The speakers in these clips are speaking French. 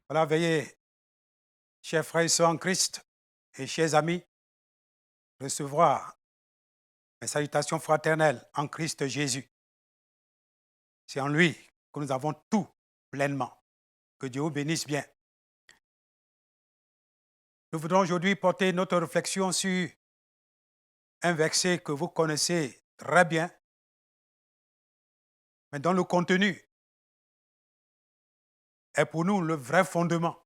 Voilà, veuillez, chers frères et sœurs en Christ et chers amis, recevoir mes salutations fraternelles en Christ Jésus. C'est en lui que nous avons tout pleinement. Que Dieu vous bénisse bien. Nous voudrons aujourd'hui porter notre réflexion sur un verset que vous connaissez très bien, mais dont le contenu est pour nous le vrai fondement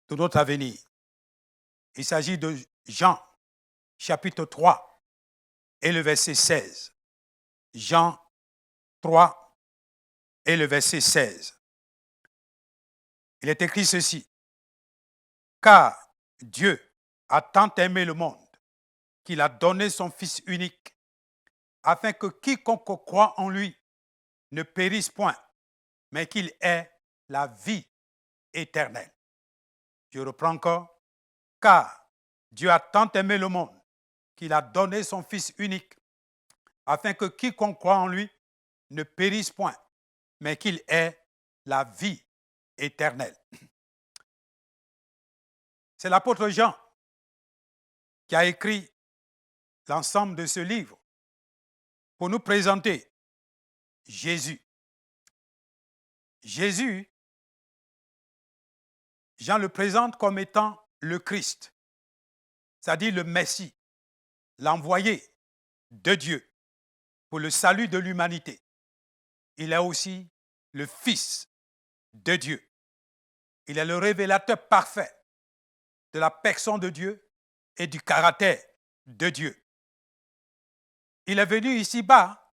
de notre avenir. Il s'agit de Jean, chapitre 3, et le verset 16. Jean 3 et le verset 16. Il est écrit ceci. Car Dieu a tant aimé le monde qu'il a donné son Fils unique, afin que quiconque croit en lui ne périsse point, mais qu'il ait la vie éternelle. Je reprends encore. Car Dieu a tant aimé le monde qu'il a donné son Fils unique, afin que quiconque croit en lui ne périsse point, mais qu'il ait la vie éternelle. C'est l'apôtre Jean qui a écrit l'ensemble de ce livre pour nous présenter Jésus. Jésus, Jean le présente comme étant le Christ, c'est-à-dire le Messie, l'envoyé de Dieu pour le salut de l'humanité. Il est aussi le Fils de Dieu. Il est le révélateur parfait de la personne de Dieu et du caractère de Dieu. Il est venu ici-bas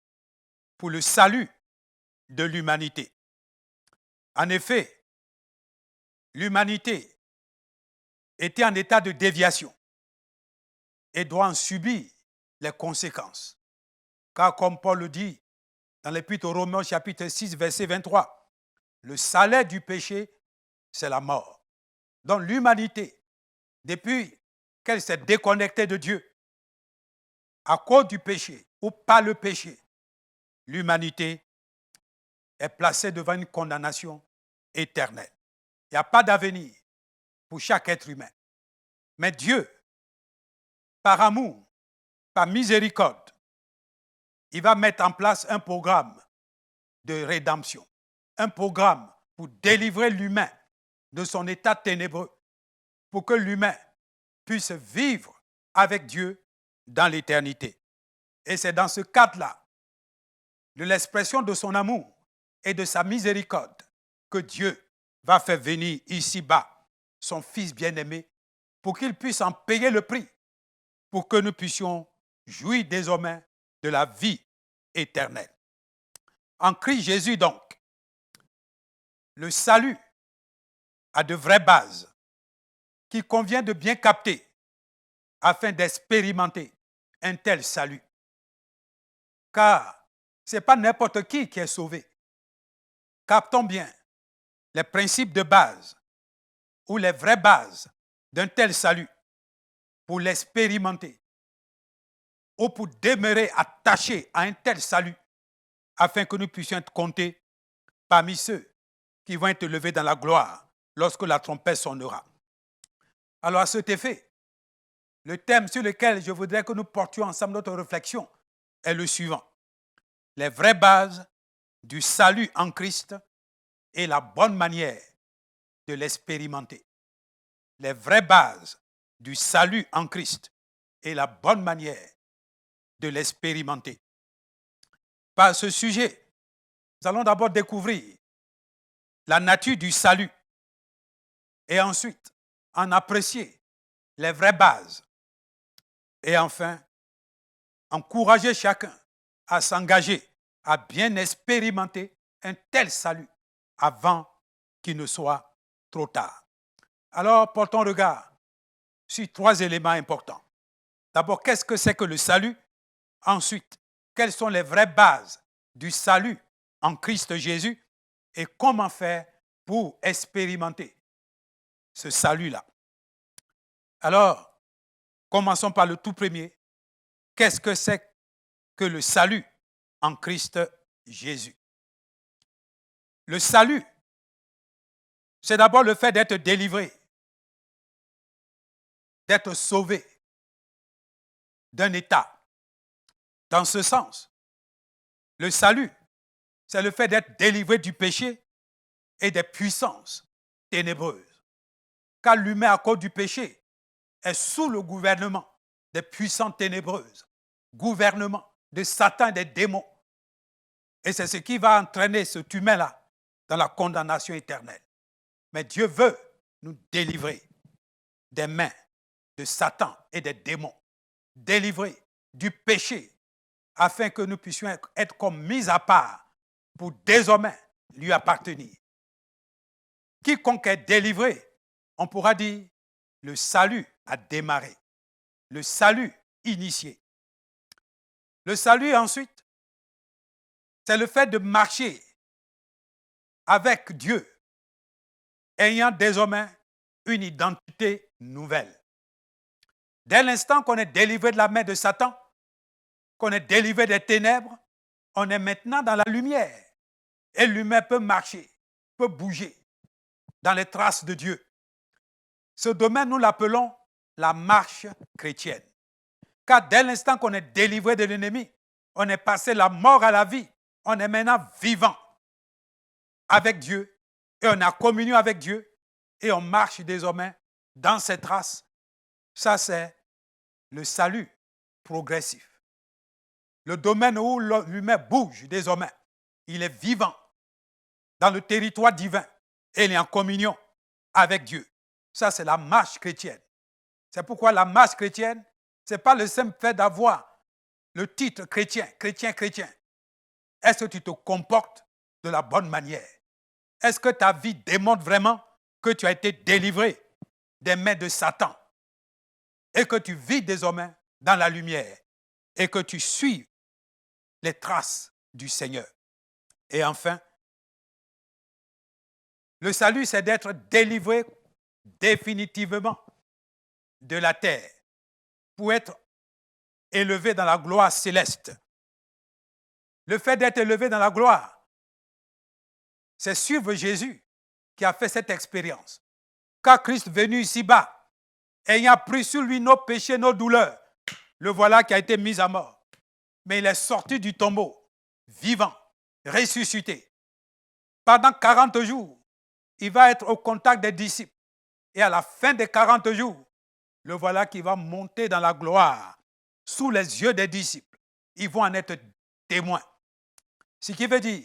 pour le salut de l'humanité. En effet, l'humanité était en état de déviation et doit en subir les conséquences. Car comme Paul le dit dans l'Épître aux Romains chapitre 6 verset 23, le salaire du péché, c'est la mort. Donc l'humanité, depuis qu'elle s'est déconnectée de Dieu, à cause du péché ou par le péché, l'humanité est placée devant une condamnation éternelle. Il n'y a pas d'avenir pour chaque être humain. Mais Dieu, par amour, par miséricorde, il va mettre en place un programme de rédemption, un programme pour délivrer l'humain de son état ténébreux, pour que l'humain puisse vivre avec Dieu dans l'éternité. Et c'est dans ce cadre-là, de l'expression de son amour et de sa miséricorde, que Dieu va faire venir ici-bas son Fils bien-aimé pour qu'il puisse en payer le prix, pour que nous puissions jouir désormais de la vie éternelle. En Christ Jésus donc, le salut a de vraies bases qu'il convient de bien capter afin d'expérimenter un tel salut. Car ce n'est pas n'importe qui est sauvé. Captons bien les principes de base ou les vraies bases d'un tel salut pour l'expérimenter ou pour demeurer attaché à un tel salut afin que nous puissions être comptés parmi ceux qui vont être levés dans la gloire lorsque la trompette sonnera. Alors à cet effet, le thème sur lequel je voudrais que nous portions ensemble notre réflexion est le suivant. Les vraies bases du salut en Christ et la bonne manière de l'expérimenter. Les vraies bases du salut en Christ et la bonne manière de l'expérimenter. Par ce sujet, nous allons d'abord découvrir la nature du salut et ensuite en apprécier les vraies bases et enfin encourager chacun à s'engager, à bien expérimenter un tel salut avant qu'il ne soit trop tard. Alors, portons regard sur trois éléments importants. D'abord, qu'est-ce que c'est que le salut? Ensuite, quelles sont les vraies bases du salut en Christ Jésus et comment faire pour expérimenter ce salut-là. Alors, commençons par le tout premier. Qu'est-ce que c'est que le salut en Christ Jésus? Le salut, c'est d'abord le fait d'être délivré, d'être sauvé d'un état. Dans ce sens, le salut, c'est le fait d'être délivré du péché et des puissances ténébreuses. Car l'humain, à cause du péché, est sous le gouvernement des puissances ténébreuses, gouvernement de Satan et des démons. Et c'est ce qui va entraîner cet humain-là dans la condamnation éternelle. Mais Dieu veut nous délivrer des mains de Satan et des démons, délivrer du péché, afin que nous puissions être comme mis à part pour désormais lui appartenir. Quiconque est délivré, on pourra dire, le salut a démarré, le salut initié. Le salut ensuite, c'est le fait de marcher avec Dieu, ayant désormais une identité nouvelle. Dès l'instant qu'on est délivré de la main de Satan, qu'on est délivré des ténèbres, on est maintenant dans la lumière. Et l'humain peut marcher, peut bouger dans les traces de Dieu. Ce domaine, nous l'appelons la marche chrétienne. Car dès l'instant qu'on est délivré de l'ennemi, on est passé de la mort à la vie. On est maintenant vivant avec Dieu et on a communion avec Dieu et on marche désormais dans ses traces. Ça, c'est le salut progressif. Le domaine où l'humain bouge désormais, il est vivant dans le territoire divin et il est en communion avec Dieu. Ça, c'est la marche chrétienne. C'est pourquoi la marche chrétienne, ce n'est pas le simple fait d'avoir le titre chrétien, chrétien, chrétien. Est-ce que tu te comportes de la bonne manière? Est-ce que ta vie démontre vraiment que tu as été délivré des mains de Satan et que tu vis désormais dans la lumière et que tu suis les traces du Seigneur? Et enfin, le salut, c'est d'être délivré définitivement de la terre pour être élevé dans la gloire céleste. Le fait d'être élevé dans la gloire, c'est suivre Jésus qui a fait cette expérience. Car Christ venu ici-bas, ayant pris sur lui nos péchés, nos douleurs, le voilà qui a été mis à mort. Mais il est sorti du tombeau, vivant, ressuscité. Pendant 40 jours, il va être au contact des disciples. Et à la fin des 40 jours, le voilà qui va monter dans la gloire, sous les yeux des disciples. Ils vont en être témoins. Ce qui veut dire,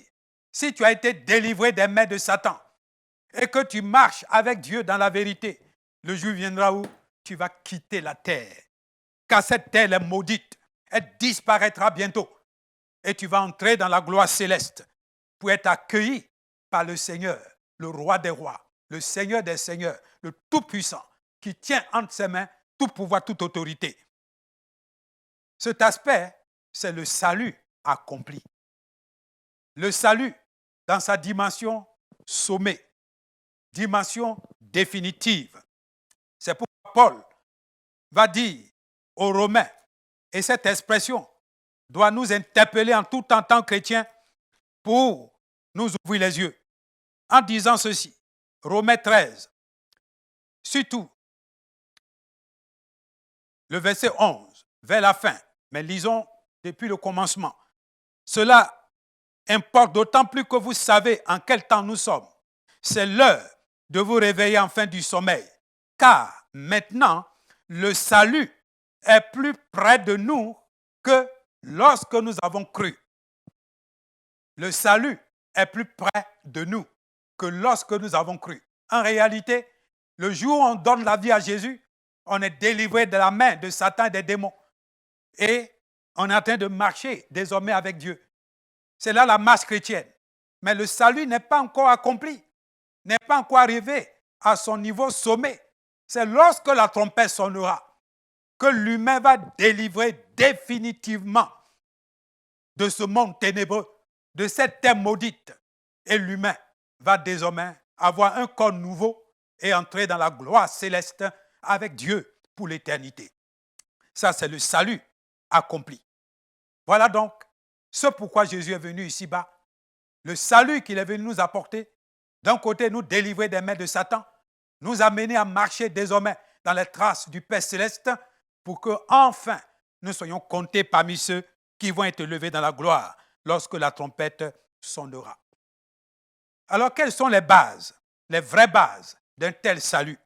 si tu as été délivré des mains de Satan et que tu marches avec Dieu dans la vérité, le jour viendra où tu vas quitter la terre. Car cette terre est maudite, elle disparaîtra bientôt. Et tu vas entrer dans la gloire céleste pour être accueilli par le Seigneur, le roi des rois, le Seigneur des seigneurs, le Tout-Puissant, qui tient entre ses mains tout pouvoir, toute autorité. Cet aspect, c'est le salut accompli. Le salut dans sa dimension sommet, dimension définitive. C'est pourquoi Paul va dire aux Romains, et cette expression doit nous interpeller en tout temps, tant chrétiens, pour nous ouvrir les yeux, en disant ceci, Romains 13, surtout le verset 11, vers la fin, mais lisons depuis le commencement. Cela importe d'autant plus que vous savez en quel temps nous sommes. C'est l'heure de vous réveiller enfin du sommeil, car maintenant, le salut est plus près de nous que lorsque nous avons cru. Le salut est plus près de nous que lorsque nous avons cru. En réalité, le jour où on donne la vie à Jésus, on est délivré de la main de Satan et des démons. Et on est en train de marcher désormais avec Dieu. C'est là la marche chrétienne. Mais le salut n'est pas encore accompli, n'est pas encore arrivé à son niveau sommet. C'est lorsque la trompette sonnera que l'humain va délivrer définitivement de ce monde ténébreux, de cette terre maudite. Et l'humain va désormais avoir un corps nouveau et entrer dans la gloire céleste avec Dieu pour l'éternité. Ça, c'est le salut accompli. Voilà donc ce pourquoi Jésus est venu ici-bas. Le salut qu'il est venu nous apporter, d'un côté, nous délivrer des mains de Satan, nous amener à marcher désormais dans les traces du Père céleste pour que, enfin, nous soyons comptés parmi ceux qui vont être levés dans la gloire lorsque la trompette sonnera. Alors, quelles sont les bases, les vraies bases d'un tel salut?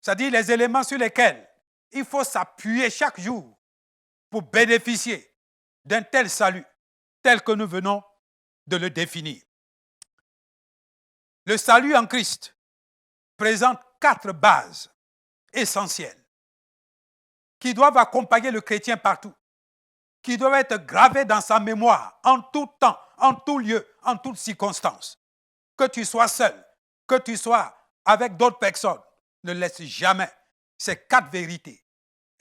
C'est-à-dire les éléments sur lesquels il faut s'appuyer chaque jour pour bénéficier d'un tel salut, tel que nous venons de le définir. Le salut en Christ présente 4 bases essentielles qui doivent accompagner le chrétien partout, qui doivent être gravées dans sa mémoire en tout temps, en tout lieu, en toutes circonstances. Que tu sois seul, que tu sois avec d'autres personnes, ne laisse jamais ces 4 vérités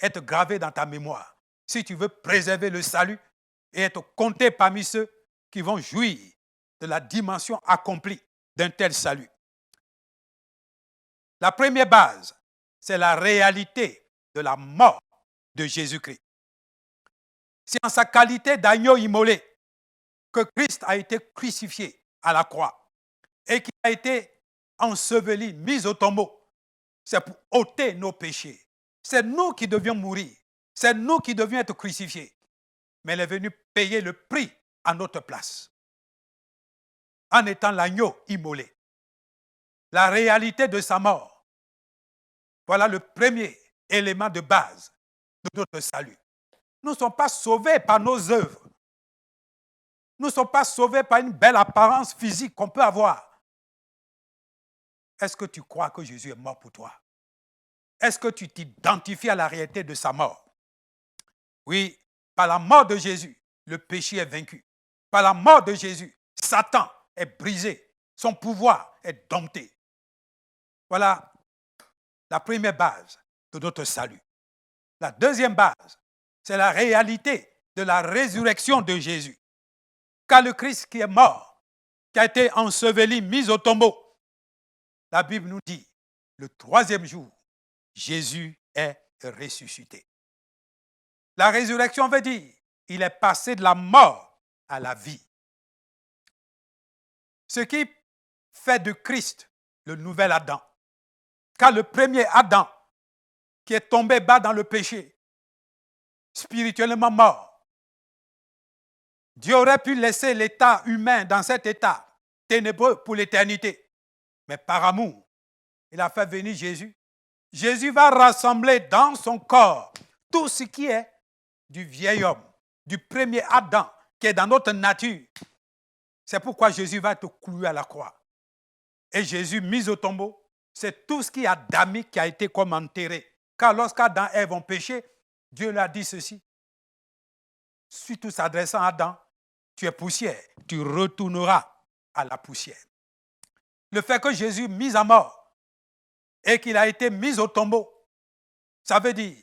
être gravées dans ta mémoire si tu veux préserver le salut et être compté parmi ceux qui vont jouir de la dimension accomplie d'un tel salut. La première base, c'est la réalité de la mort de Jésus-Christ. C'est en sa qualité d'agneau immolé que Christ a été crucifié à la croix et qu'il a été enseveli, mis au tombeau. C'est pour ôter nos péchés. C'est nous qui devions mourir. C'est nous qui devions être crucifiés. Mais il est venu payer le prix à notre place en étant l'agneau immolé. La réalité de sa mort, voilà le premier élément de base de notre salut. Nous ne sommes pas sauvés par nos œuvres. Nous ne sommes pas sauvés par une belle apparence physique qu'on peut avoir. Est-ce que tu crois que Jésus est mort pour toi? Est-ce que tu t'identifies à la réalité de sa mort? Oui, par la mort de Jésus, le péché est vaincu. Par la mort de Jésus, Satan est brisé. Son pouvoir est dompté. Voilà la première base de notre salut. La deuxième base, c'est la réalité de la résurrection de Jésus. Car le Christ qui est mort, qui a été enseveli, mis au tombeau, la Bible nous dit, le 3e jour, Jésus est ressuscité. La résurrection veut dire, il est passé de la mort à la vie. Ce qui fait de Christ le nouvel Adam. Car le premier Adam, qui est tombé bas dans le péché, spirituellement mort, Dieu aurait pu laisser l'état humain dans cet état ténébreux pour l'éternité. Mais par amour, il a fait venir Jésus. Jésus va rassembler dans son corps tout ce qui est du vieil homme, du premier Adam qui est dans notre nature. C'est pourquoi Jésus va être cloué à la croix. Et Jésus, mis au tombeau, c'est tout ce qui est adamique qui a été comme enterré. Car lorsqu'Adam et Ève ont péché, Dieu leur a dit ceci. Surtout s'adressant à Adam, tu es poussière, tu retourneras à la poussière. Le fait que Jésus mis à mort et qu'il a été mis au tombeau, ça veut dire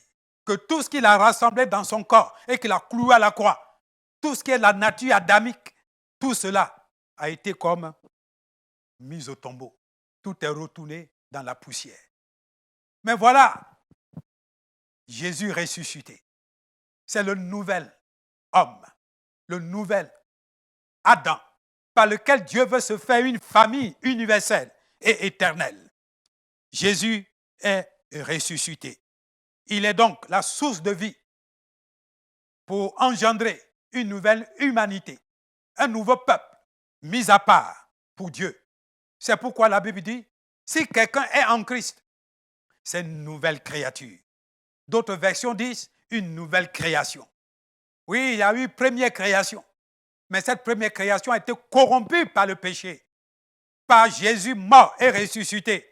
que tout ce qu'il a rassemblé dans son corps et qu'il a cloué à la croix, tout ce qui est la nature adamique, tout cela a été comme mis au tombeau. Tout est retourné dans la poussière. Mais voilà, Jésus ressuscité. C'est le nouvel homme, le nouvel Adam, par lequel Dieu veut se faire une famille universelle et éternelle. Jésus est ressuscité. Il est donc la source de vie pour engendrer une nouvelle humanité, un nouveau peuple mis à part pour Dieu. C'est pourquoi la Bible dit, si quelqu'un est en Christ, c'est une nouvelle créature. D'autres versions disent une nouvelle création. Oui, il y a eu une première création, mais cette première création a été corrompue par le péché, par Jésus mort et ressuscité.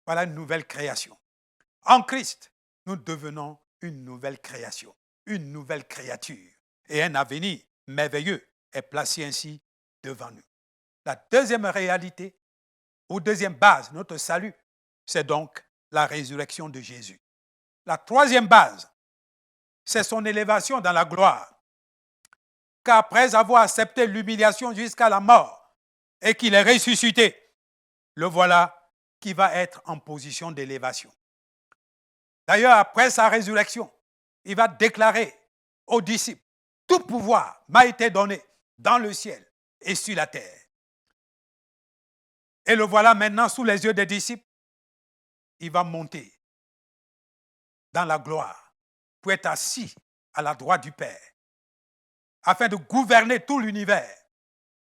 Voilà une nouvelle création. En Christ, nous devenons une nouvelle création, une nouvelle créature. Et un avenir merveilleux est placé ainsi devant nous. La deuxième réalité, ou deuxième base de notre salut, c'est donc la résurrection de Jésus. La troisième base, c'est son élévation dans la gloire. Car après avoir accepté l'humiliation jusqu'à la mort, et qu'il est ressuscité, le voilà qui va être en position d'élévation. D'ailleurs, après sa résurrection, il va déclarer aux disciples, tout pouvoir m'a été donné dans le ciel et sur la terre. Et le voilà maintenant sous les yeux des disciples, il va monter dans la gloire pour être assis à la droite du Père, afin de gouverner tout l'univers,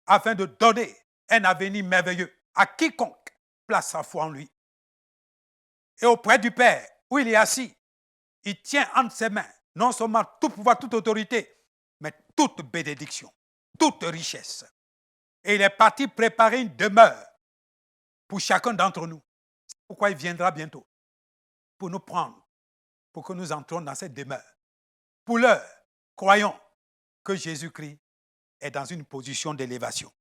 afin de donner un avenir merveilleux à quiconque place sa foi en lui. Et auprès du Père, où il est assis, il tient entre ses mains non seulement tout pouvoir, toute autorité, mais toute bénédiction, toute richesse. Et il est parti préparer une demeure pour chacun d'entre nous. C'est pourquoi il viendra bientôt pour nous prendre, pour que nous entrions dans cette demeure. Pour l'heure, croyons que Jésus-Christ est dans une position d'élévation.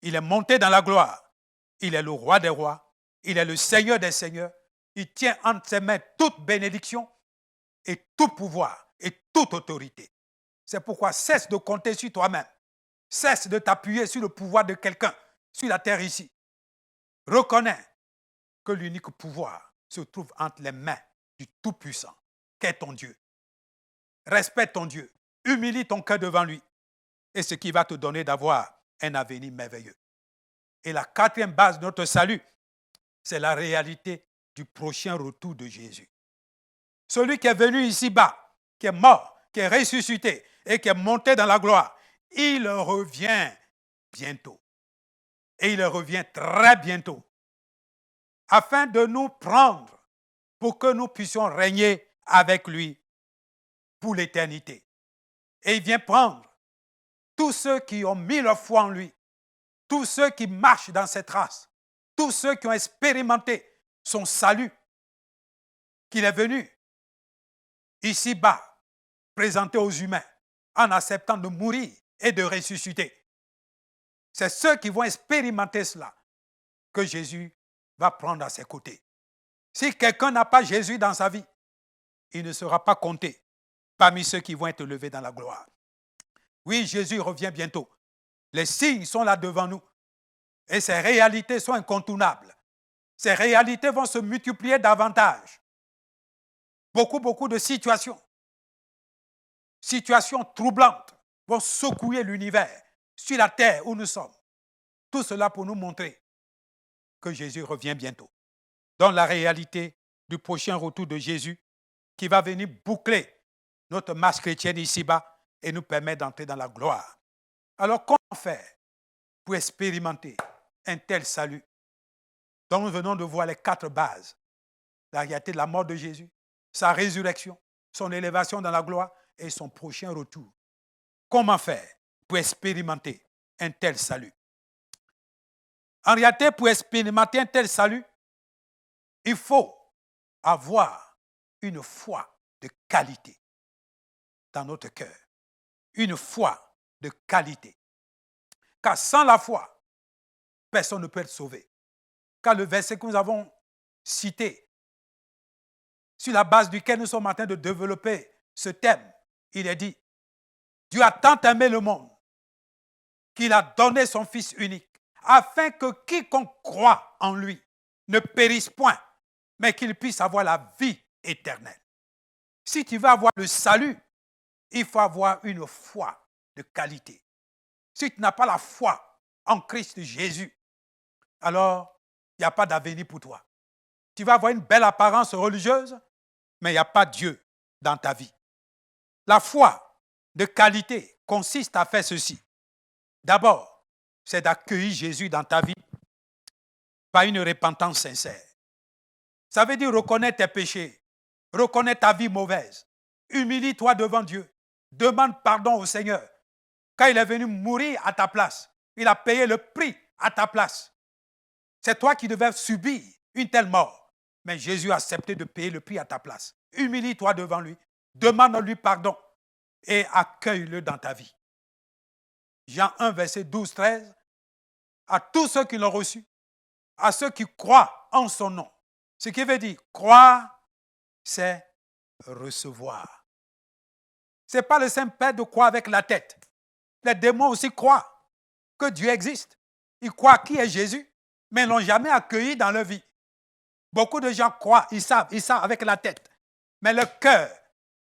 Il est monté dans la gloire. Il est le roi des rois. Il est le Seigneur des seigneurs. Il tient entre ses mains toute bénédiction et tout pouvoir et toute autorité. C'est pourquoi cesse de compter sur toi-même. Cesse de t'appuyer sur le pouvoir de quelqu'un sur la terre ici. Reconnais que l'unique pouvoir se trouve entre les mains du Tout-Puissant, qu'est ton Dieu. Respecte ton Dieu. Humilie ton cœur devant lui. Et ce qui va te donner d'avoir un avenir merveilleux. Et la quatrième base de notre salut, c'est la réalité du prochain retour de Jésus. Celui qui est venu ici-bas, qui est mort, qui est ressuscité et qui est monté dans la gloire, il revient bientôt. Et il revient très bientôt, afin de nous prendre pour que nous puissions régner avec lui pour l'éternité. Et il vient prendre tous ceux qui ont mis leur foi en lui, tous ceux qui marchent dans ses traces, tous ceux qui ont expérimenté son salut, qu'il est venu ici-bas, présenter aux humains, en acceptant de mourir et de ressusciter. C'est ceux qui vont expérimenter cela que Jésus va prendre à ses côtés. Si quelqu'un n'a pas Jésus dans sa vie, il ne sera pas compté parmi ceux qui vont être levés dans la gloire. Oui, Jésus revient bientôt. Les signes sont là devant nous. Et ces réalités sont incontournables. Ces réalités vont se multiplier davantage. Beaucoup de situations troublantes vont secouer l'univers sur la terre où nous sommes. Tout cela pour nous montrer que Jésus revient bientôt. Dans la réalité du prochain retour de Jésus qui va venir boucler notre marche chrétienne ici-bas et nous permettre d'entrer dans la gloire. Alors, comment faire pour expérimenter un tel salut dont nous venons de voir les 4 bases? La réalité de la mort de Jésus, sa résurrection, son élévation dans la gloire et son prochain retour. Comment faire pour expérimenter un tel salut? En réalité, pour expérimenter un tel salut, il faut avoir une foi de qualité dans notre cœur. Une foi de qualité. Car sans la foi, personne ne peut être sauvé. Car le verset que nous avons cité, sur la base duquel nous sommes en train de développer ce thème, il est dit, Dieu a tant aimé le monde qu'il a donné son Fils unique, afin que quiconque croit en lui ne périsse point, mais qu'il puisse avoir la vie éternelle. Si tu veux avoir le salut, il faut avoir une foi de qualité. Si tu n'as pas la foi en Christ Jésus, alors il n'y a pas d'avenir pour toi. Tu vas avoir une belle apparence religieuse, mais il n'y a pas Dieu dans ta vie. La foi de qualité consiste à faire ceci. D'abord, c'est d'accueillir Jésus dans ta vie par une repentance sincère. Ça veut dire reconnaître tes péchés, reconnaître ta vie mauvaise, humilie-toi devant Dieu, demande pardon au Seigneur. Quand il est venu mourir à ta place, il a payé le prix à ta place. C'est toi qui devais subir une telle mort, mais Jésus a accepté de payer le prix à ta place. Humilie-toi devant lui, demande-lui pardon et accueille-le dans ta vie. Jean 1, verset 12-13, à tous ceux qui l'ont reçu, à ceux qui croient en son nom. Ce qui veut dire, croire, c'est recevoir. Ce n'est pas le simple fait de croire avec la tête. Les démons aussi croient que Dieu existe. Ils croient qui est Jésus, mais ils ne l'ont jamais accueilli dans leur vie. Beaucoup de gens croient, ils savent avec la tête, mais le cœur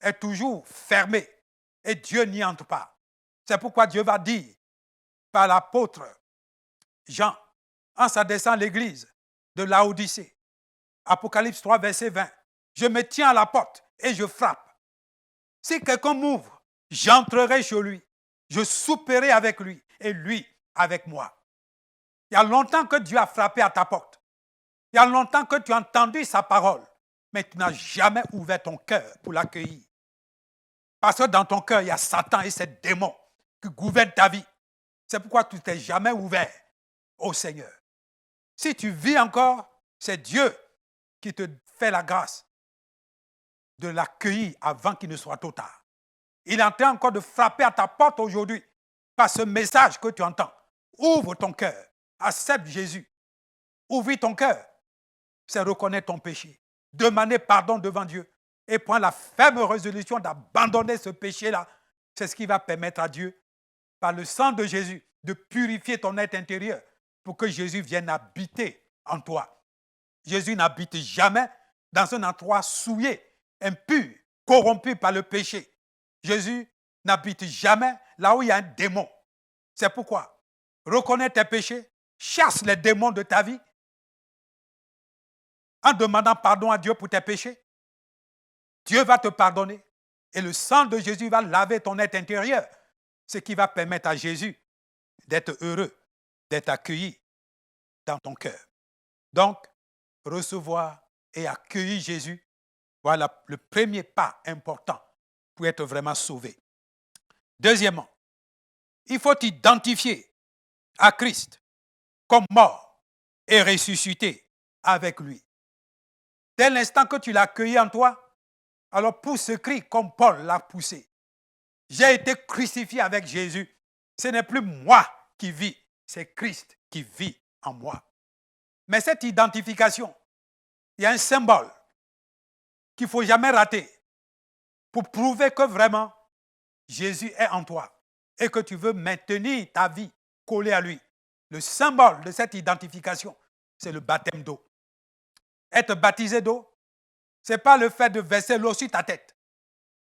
est toujours fermé et Dieu n'y entre pas. C'est pourquoi Dieu va dire par l'apôtre Jean, en s'adressant à l'église de Laodicée, Apocalypse 3, verset 20, je me tiens à la porte et je frappe. Si quelqu'un m'ouvre, j'entrerai chez lui, je souperai avec lui et lui avec moi. Il y a longtemps que Dieu a frappé à ta porte. Il y a longtemps que tu as entendu sa parole, mais tu n'as jamais ouvert ton cœur pour l'accueillir. Parce que dans ton cœur, il y a Satan et ses démons qui gouvernent ta vie. C'est pourquoi tu ne t'es jamais ouvert au Seigneur. Si tu vis encore, c'est Dieu qui te fait la grâce de l'accueillir avant qu'il ne soit trop tard. Il est en train encore de frapper à ta porte aujourd'hui par ce message que tu entends. Ouvre ton cœur, accepte Jésus. Ouvre ton cœur, c'est reconnaître ton péché, demander pardon devant Dieu et prendre la ferme résolution d'abandonner ce péché-là. C'est ce qui va permettre à Dieu, par le sang de Jésus, de purifier ton être intérieur pour que Jésus vienne habiter en toi. Jésus n'habite jamais dans un endroit souillé, impur, corrompu par le péché. Jésus n'habite jamais là où il y a un démon. C'est pourquoi reconnais tes péchés, chasse les démons de ta vie en demandant pardon à Dieu pour tes péchés. Dieu va te pardonner et le sang de Jésus va laver ton être intérieur, ce qui va permettre à Jésus d'être heureux, d'être accueilli dans ton cœur. Donc, recevoir et accueillir Jésus, voilà le premier pas important pour être vraiment sauvé. Deuxièmement, il faut t'identifier à Christ comme mort et ressuscité avec lui. Dès l'instant que tu l'as accueilli en toi, alors pousse ce cri comme Paul l'a poussé. J'ai été crucifié avec Jésus. Ce n'est plus moi qui vis, c'est Christ qui vit en moi. Mais cette identification, il y a un symbole qu'il ne faut jamais rater pour prouver que vraiment Jésus est en toi et que tu veux maintenir ta vie collée à lui. Le symbole de cette identification, c'est le baptême d'eau. Être baptisé d'eau, ce n'est pas le fait de verser l'eau sur ta tête.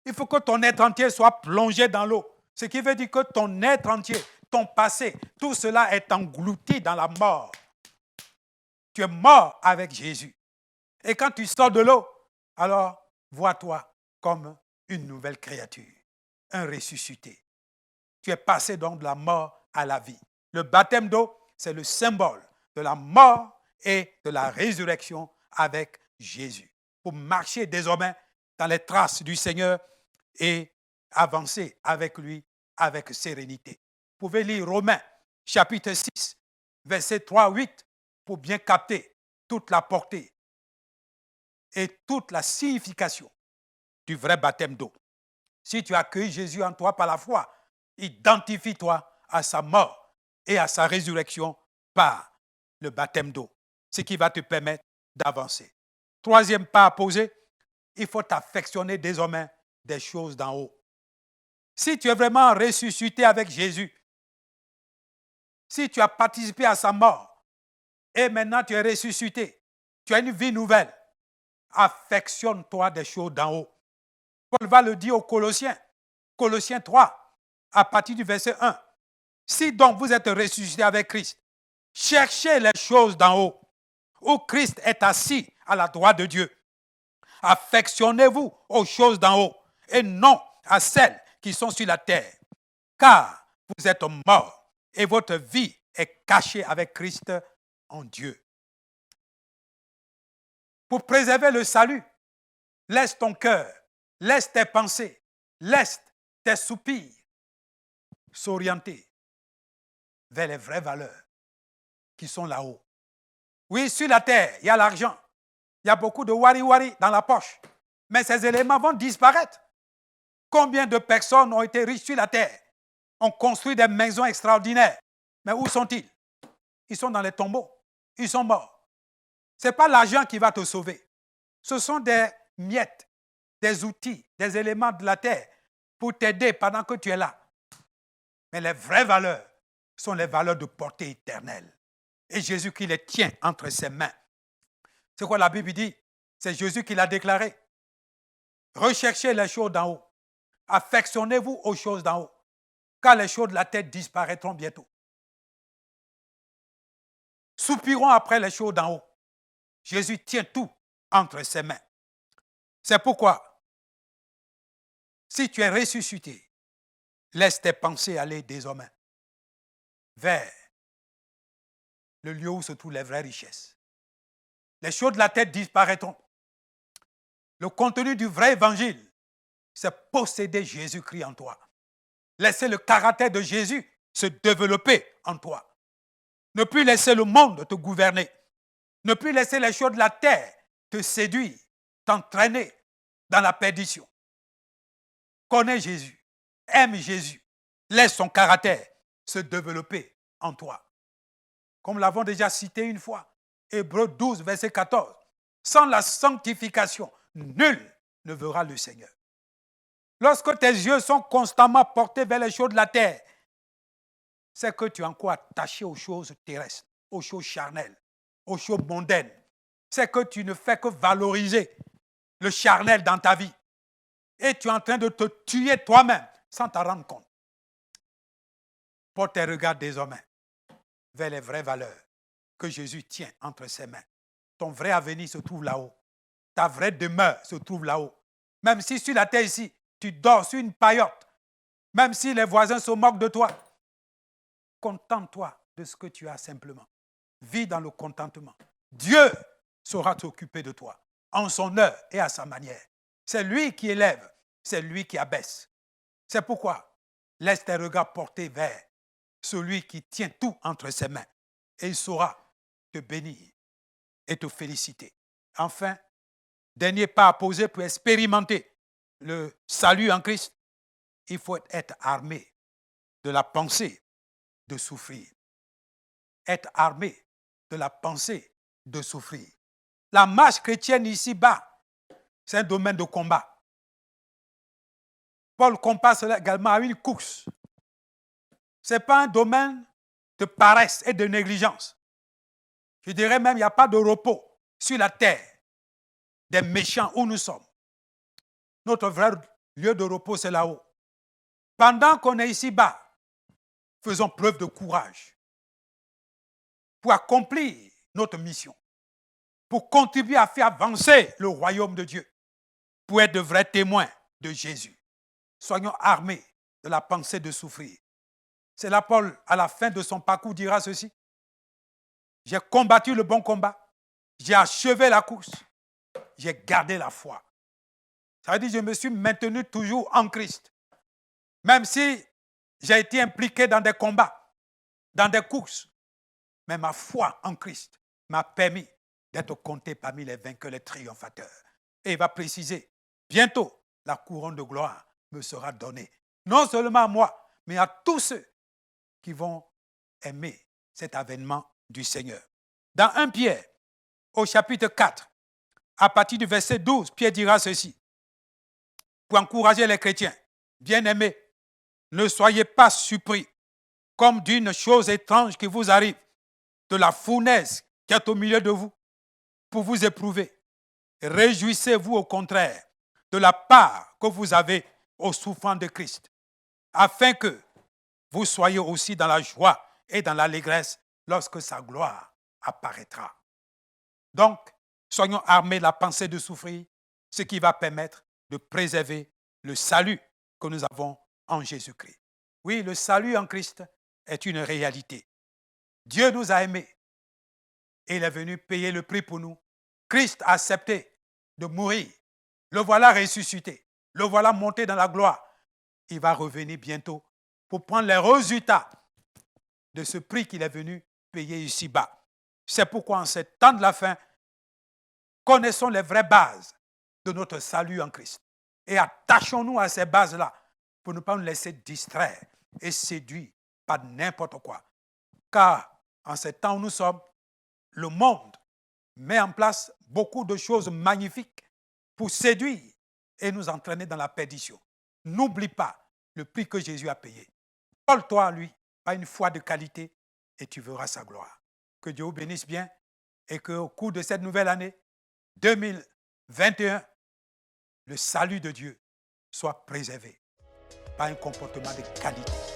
Il faut que ton être entier soit plongé dans l'eau. Ce qui veut dire que ton être entier, ton passé, tout cela est englouti dans la mort. Tu es mort avec Jésus. Et quand tu sors de l'eau, alors vois-toi comme une nouvelle créature, un ressuscité. Tu es passé donc de la mort à la vie. Le baptême d'eau, c'est le symbole de la mort et de la résurrection avec Jésus. Pour marcher désormais dans les traces du Seigneur et avancer avec lui avec sérénité. Vous pouvez lire Romains chapitre 6, versets 3 à 8 pour bien capter toute la portée et toute la signification du vrai baptême d'eau. Si tu accueilles Jésus en toi par la foi, identifie-toi à sa mort et à sa résurrection par le baptême d'eau, ce qui va te permettre d'avancer. Troisième pas à poser, il faut t'affectionner désormais des choses d'en haut. Si tu es vraiment ressuscité avec Jésus, si tu as participé à sa mort et maintenant tu es ressuscité, tu as une vie nouvelle, affectionne-toi des choses d'en haut. Paul va le dire aux Colossiens, Colossiens 3, à partir du verset 1. Si donc vous êtes ressuscité avec Christ, cherchez les choses d'en haut, où Christ est assis à la droite de Dieu. Affectionnez-vous aux choses d'en haut et non à celles qui sont sur la terre, car vous êtes morts et votre vie est cachée avec Christ en Dieu. Pour préserver le salut, laisse ton cœur, laisse tes pensées, laisse tes soupirs s'orienter vers les vraies valeurs qui sont là-haut. Oui, sur la terre, il y a l'argent, il y a beaucoup de wari-wari dans la poche, mais ces éléments vont disparaître. Combien de personnes ont été riches sur la terre, ont construit des maisons extraordinaires, mais où sont-ils? Ils sont dans les tombeaux, ils sont morts. Ce n'est pas l'argent qui va te sauver. Ce sont des miettes, des outils, des éléments de la terre pour t'aider pendant que tu es là. Mais les vraies valeurs, sont les valeurs de portée éternelle. Et Jésus qui les tient entre ses mains. C'est quoi la Bible dit? C'est Jésus qui l'a déclaré. Recherchez les choses d'en haut. Affectionnez-vous aux choses d'en haut, car les choses de la terre disparaîtront bientôt. Soupirons après les choses d'en haut. Jésus tient tout entre ses mains. C'est pourquoi, si tu es ressuscité, laisse tes pensées aller désormais vers le lieu où se trouvent les vraies richesses. Les choses de la terre disparaîtront. Le contenu du vrai évangile, c'est posséder Jésus-Christ en toi. Laisser le caractère de Jésus se développer en toi. Ne plus laisser le monde te gouverner. Ne plus laisser les choses de la terre te séduire, t'entraîner dans la perdition. Connais Jésus, aime Jésus, laisse son caractère se développer en toi. Comme l'avons déjà cité une fois, Hébreux 12, verset 14. Sans la sanctification, nul ne verra le Seigneur. Lorsque tes yeux sont constamment portés vers les choses de la terre, c'est que tu es encore attaché aux choses terrestres, aux choses charnelles, aux choses mondaines. C'est que tu ne fais que valoriser le charnel dans ta vie. Et tu es en train de te tuer toi-même sans t'en rendre compte. Porte tes regards désormais vers les vraies valeurs que Jésus tient entre ses mains. Ton vrai avenir se trouve là-haut. Ta vraie demeure se trouve là-haut. Même si sur la terre ici, tu dors sur une paillote, même si les voisins se moquent de toi, contente-toi de ce que tu as simplement. Vis dans le contentement. Dieu saura s'occuper de toi en son heure et à sa manière. C'est lui qui élève, c'est lui qui abaisse. C'est pourquoi laisse tes regards portés vers celui qui tient tout entre ses mains et il saura te bénir et te féliciter. Enfin, dernier pas à poser pour expérimenter le salut en Christ, il faut être armé de la pensée de souffrir. Être armé de la pensée de souffrir. La marche chrétienne ici-bas, c'est un domaine de combat. Paul compare cela également à une course. Ce n'est pas un domaine de paresse et de négligence. Je dirais même qu'il n'y a pas de repos sur la terre des méchants où nous sommes. Notre vrai lieu de repos, c'est là-haut. Pendant qu'on est ici-bas, faisons preuve de courage pour accomplir notre mission, pour contribuer à faire avancer le royaume de Dieu, pour être de vrais témoins de Jésus. Soyons armés de la pensée de souffrir. C'est là Paul, à la fin de son parcours, dira ceci. J'ai combattu le bon combat, j'ai achevé la course, j'ai gardé la foi. Ça veut dire que je me suis maintenu toujours en Christ. Même si j'ai été impliqué dans des combats, dans des courses, mais ma foi en Christ m'a permis d'être compté parmi les vainqueurs, les triomphateurs. Et il va préciser, bientôt, la couronne de gloire me sera donnée. Non seulement à moi, mais à tous ceux qui vont aimer cet avènement du Seigneur. Dans 1 Pierre, au chapitre 4, à partir du verset 12, Pierre dira ceci. Pour encourager les chrétiens, bien-aimés, ne soyez pas surpris comme d'une chose étrange qui vous arrive, de la fournaise qui est au milieu de vous, pour vous éprouver. Réjouissez-vous au contraire de la part que vous avez aux souffrances de Christ, afin que vous soyez aussi dans la joie et dans l'allégresse lorsque sa gloire apparaîtra. Donc, soyons armés de la pensée de souffrir, ce qui va permettre de préserver le salut que nous avons en Jésus-Christ. Oui, le salut en Christ est une réalité. Dieu nous a aimés et il est venu payer le prix pour nous. Christ a accepté de mourir. Le voilà ressuscité. Le voilà monté dans la gloire. Il va revenir bientôt pour prendre les résultats de ce prix qu'il est venu payer ici-bas. C'est pourquoi en ce temps de la fin, connaissons les vraies bases de notre salut en Christ et attachons-nous à ces bases-là pour ne pas nous laisser distraire et séduire par n'importe quoi. Car en ce temps où nous sommes, le monde met en place beaucoup de choses magnifiques pour séduire et nous entraîner dans la perdition. N'oublie pas le prix que Jésus a payé. Colle-toi à lui par une foi de qualité et tu verras sa gloire. Que Dieu vous bénisse bien et qu'au cours de cette nouvelle année 2021, le salut de Dieu soit préservé par un comportement de qualité.